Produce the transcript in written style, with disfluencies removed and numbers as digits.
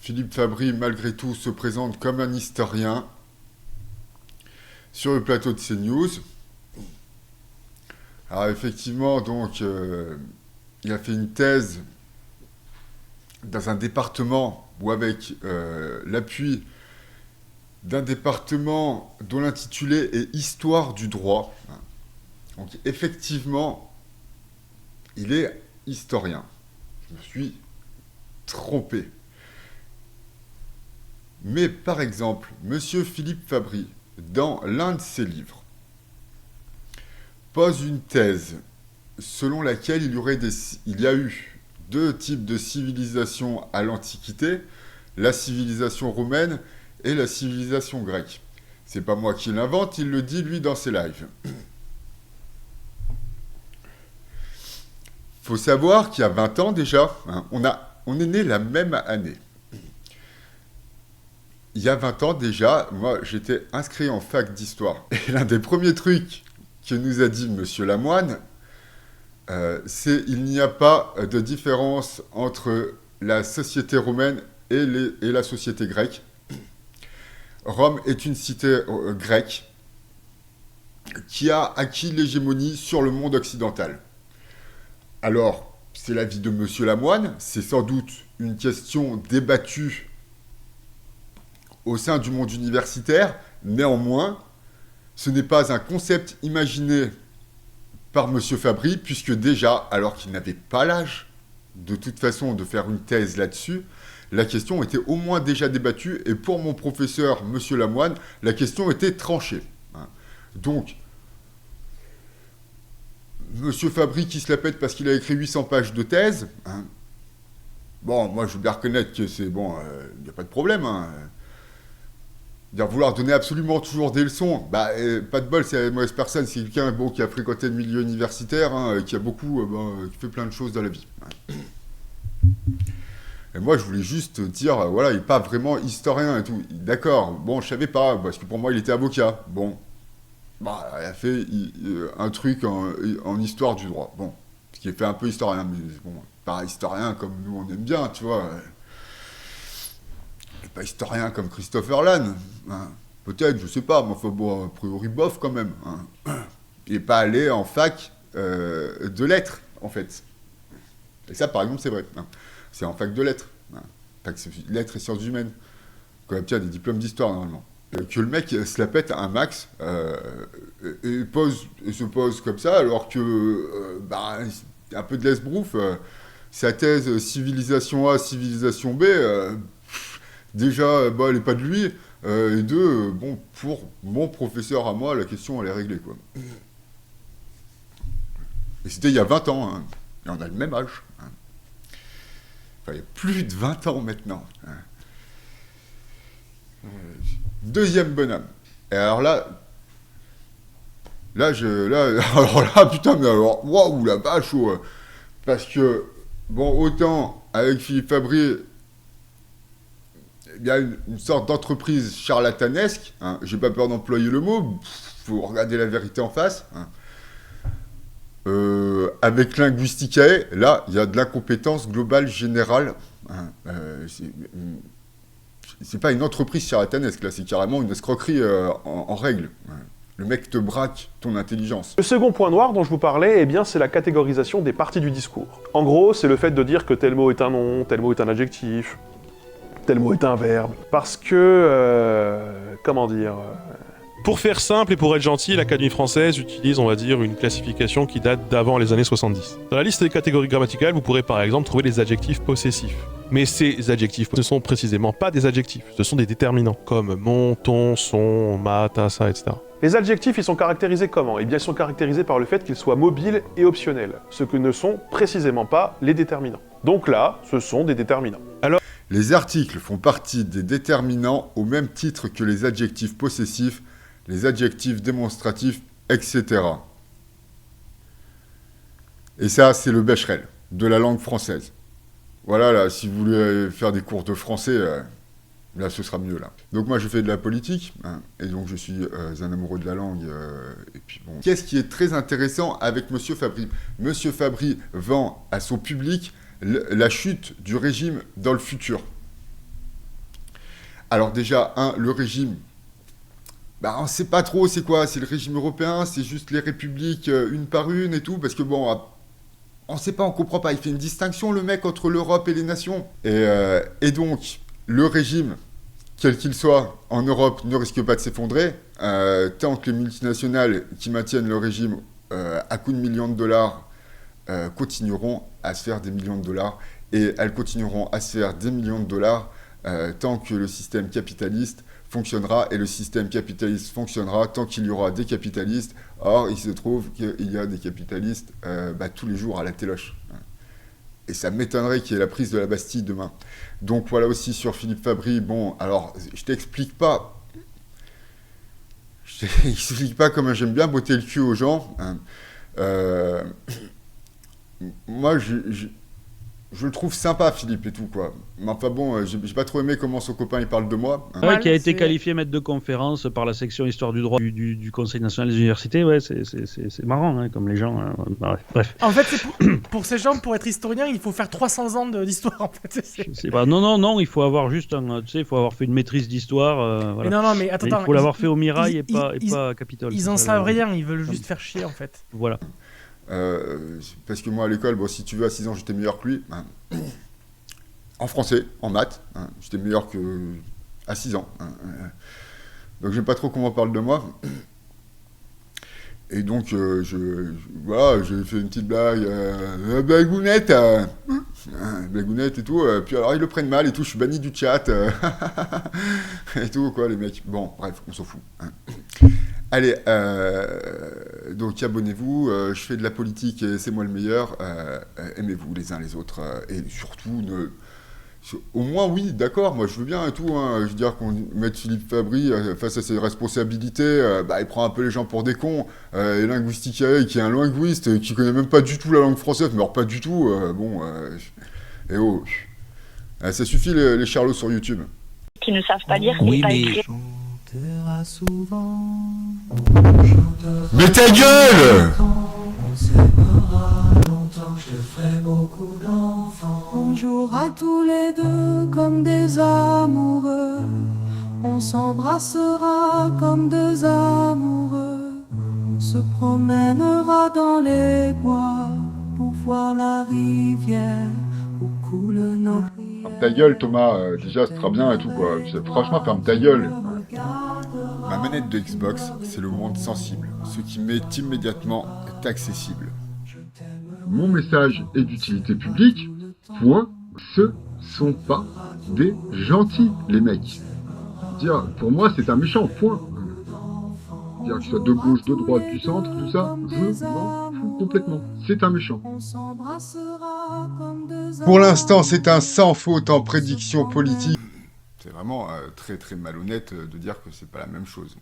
Philippe Fabry, malgré tout, se présente comme un historien sur le plateau de CNews. Alors effectivement, donc, il a fait une thèse dans un département ou avec l'appui d'un département dont l'intitulé est Histoire du droit. Donc effectivement, il est historien. Je me suis trompé. Mais par exemple, Monsieur Philippe Fabry, dans l'un de ses livres, pose une thèse selon laquelle il y a eu deux types de civilisations à l'Antiquité, la civilisation romaine et la civilisation grecque. C'est pas moi qui l'invente, il le dit lui dans ses lives. Faut savoir qu'il y a 20 ans déjà, on est né la même année. Il y a 20 ans déjà, moi j'étais inscrit en fac d'histoire. Et l'un des premiers trucs que nous a dit Monsieur Lamoine, c'est il n'y a pas de différence entre la société romaine et la société grecque. Rome est une cité grecque qui a acquis l'hégémonie sur le monde occidental. Alors, c'est l'avis de Monsieur Lamoine, c'est sans doute une question débattue au sein du monde universitaire, néanmoins, ce n'est pas un concept imaginé par Monsieur Fabry, puisque déjà, alors qu'il n'avait pas l'âge, de toute façon, de faire une thèse là-dessus, la question était au moins déjà débattue, et pour mon professeur, Monsieur Lamoine, la question était tranchée. Donc, Monsieur Fabry qui se la pète parce qu'il a écrit 800 pages de thèse, bon, moi je veux bien reconnaître que c'est bon, il n'y a pas de problème, vouloir donner absolument toujours des leçons, pas de bol, c'est la mauvaise personne, c'est quelqu'un qui a fréquenté le milieu universitaire, qui a beaucoup, qui fait plein de choses dans la vie. Et moi, je voulais juste dire, voilà, il n'est pas vraiment historien et tout. D'accord, bon, je savais pas, parce que pour moi, il était avocat. Bon, il a fait un truc en histoire du droit. Bon, ce qui est fait un peu historien, mais bon, pas historien comme nous on aime bien, tu vois. Pas historien comme Christopher Lann, peut-être, je sais pas, mais enfin bon, a priori bof quand même. Il n'est pas allé en fac de lettres, en fait. Et ça, par exemple, c'est vrai. C'est en fac de lettres. Fac lettres et sciences humaines. Quand même, tiens, des diplômes d'histoire, normalement. Que le mec se la pète un max et se pose comme ça, alors que, un peu de l'esbrouf, sa thèse civilisation A, civilisation B, déjà, elle n'est pas de lui, et deux, bon, pour mon professeur à moi, la question, elle est réglée, quoi. Et c'était il y a 20 ans, et on a le même âge. Enfin, il y a plus de 20 ans maintenant. Deuxième bonhomme. Et alors là, putain, mais alors, waouh, la vache, parce que, bon, autant, avec Philippe Fabry, il y a une sorte d'entreprise charlatanesque, j'ai pas peur d'employer le mot, faut regarder la vérité en face, avec Linguisticae, là, il y a de l'incompétence globale générale, c'est pas une entreprise charlatanesque, là, c'est carrément une escroquerie en règle. Le mec te braque ton intelligence. Le second point noir dont je vous parlais, eh bien, c'est la catégorisation des parties du discours. En gros, c'est le fait de dire que tel mot est un nom, tel mot est un adjectif, tel mot est un verbe. Parce que... comment dire... Pour faire simple et pour être gentil, l'Académie française utilise, on va dire, une classification qui date d'avant les années 70. Dans la liste des catégories grammaticales, vous pourrez par exemple trouver les adjectifs possessifs. Mais ces adjectifs ne sont précisément pas des adjectifs, ce sont des déterminants, comme mon, ton, son, ma, ta, ça, etc. Les adjectifs, ils sont caractérisés comment? Eh bien, ils sont caractérisés par le fait qu'ils soient mobiles et optionnels, ce que ne sont précisément pas les déterminants. Donc là, ce sont des déterminants. Alors, les articles font partie des déterminants au même titre que les adjectifs possessifs, les adjectifs démonstratifs, etc. Et ça, c'est le Becherel de la langue française. Voilà, là, si vous voulez faire des cours de français, là, ce sera mieux, là. Donc moi, je fais de la politique, et donc je suis un amoureux de la langue, et puis bon... Qu'est-ce qui est très intéressant avec Monsieur Fabry? Monsieur Fabry vend à son public la chute du régime dans le futur. Alors déjà, le régime, on ne sait pas trop c'est quoi, c'est le régime européen, c'est juste les républiques une par une et tout, parce que bon, on ne sait pas, on ne comprend pas, il fait une distinction le mec entre l'Europe et les nations. Et donc, le régime, quel qu'il soit, en Europe, ne risque pas de s'effondrer, tant que les multinationales qui maintiennent le régime à coups de millions de dollars continueront à se faire des millions de dollars, et elles continueront à se faire des millions de dollars tant que le système capitaliste fonctionnera, et le système capitaliste fonctionnera tant qu'il y aura des capitalistes. Or, il se trouve qu'il y a des capitalistes tous les jours à la téloche. Et ça m'étonnerait qu'il y ait la prise de la Bastille demain. Donc voilà aussi sur Philippe Fabry. Bon, alors, je t'explique pas comment j'aime bien botter le cul aux gens. Moi, je le trouve sympa, Philippe, et tout, quoi. Mais enfin bon, j'ai pas trop aimé comment son copain, il parle de moi. Ouais, qui a été qualifié maître de conférence par la section Histoire du droit du Conseil national des universités. Ouais, c'est marrant, hein, comme les gens... bref. En fait, pour ces gens, pour être historien, il faut faire 300 ans d'histoire, en fait. C'est pas... Non, il faut avoir juste il faut avoir fait une maîtrise d'histoire. Voilà. Mais non, mais attends, il faut l'avoir fait au Mirail et pas à Capitole. Ils en savent rien, ils veulent juste faire chier, en fait. Voilà. Parce que moi à l'école, bon, si tu veux, à 6 ans j'étais meilleur que lui en français, en maths, j'étais meilleur que à 6 ans, donc je sais pas trop comment on parle de moi, et donc voilà, j'ai fait une petite blague, blagounette, blagounette et tout, puis alors ils le prennent mal et tout, je suis banni du chat et tout, quoi, les mecs, bon bref, on s'en fout. Allez, donc abonnez-vous, je fais de la politique et c'est moi le meilleur, aimez-vous les uns les autres, et surtout, au moins oui, d'accord, moi je veux bien et tout, je veux dire qu'on mette Philippe Fabry face à ses responsabilités, il prend un peu les gens pour des cons, et Linguistica, qui est un linguiste, qui connaît même pas du tout la langue française, mais alors pas du tout, et oh, ça suffit les charlots sur YouTube. Qui ne savent pas lire Oui, et pas mais écrire. Mais ta gueule! On jouera tous les deux comme des amoureux. On s'embrassera comme deux amoureux. On se promènera dans les bois pour voir la rivière où coulent nos rivières. Ferme ta gueule, Thomas, déjà ce sera bien et tout, quoi. Franchement, ferme ta gueule. Ma manette de Xbox, c'est le monde sensible. Ce qui m'est immédiatement est accessible. Mon message est d'utilité publique. Point. Ce sont pas des gentils, les mecs. Dire, pour moi, c'est un méchant. Point. Dire que ce soit de gauche, de droite, du centre, tout ça, je m'en fous complètement. C'est un méchant. Pour l'instant, c'est un sans faute en prédiction politique. C'est vraiment très très malhonnête de dire que c'est pas la même chose.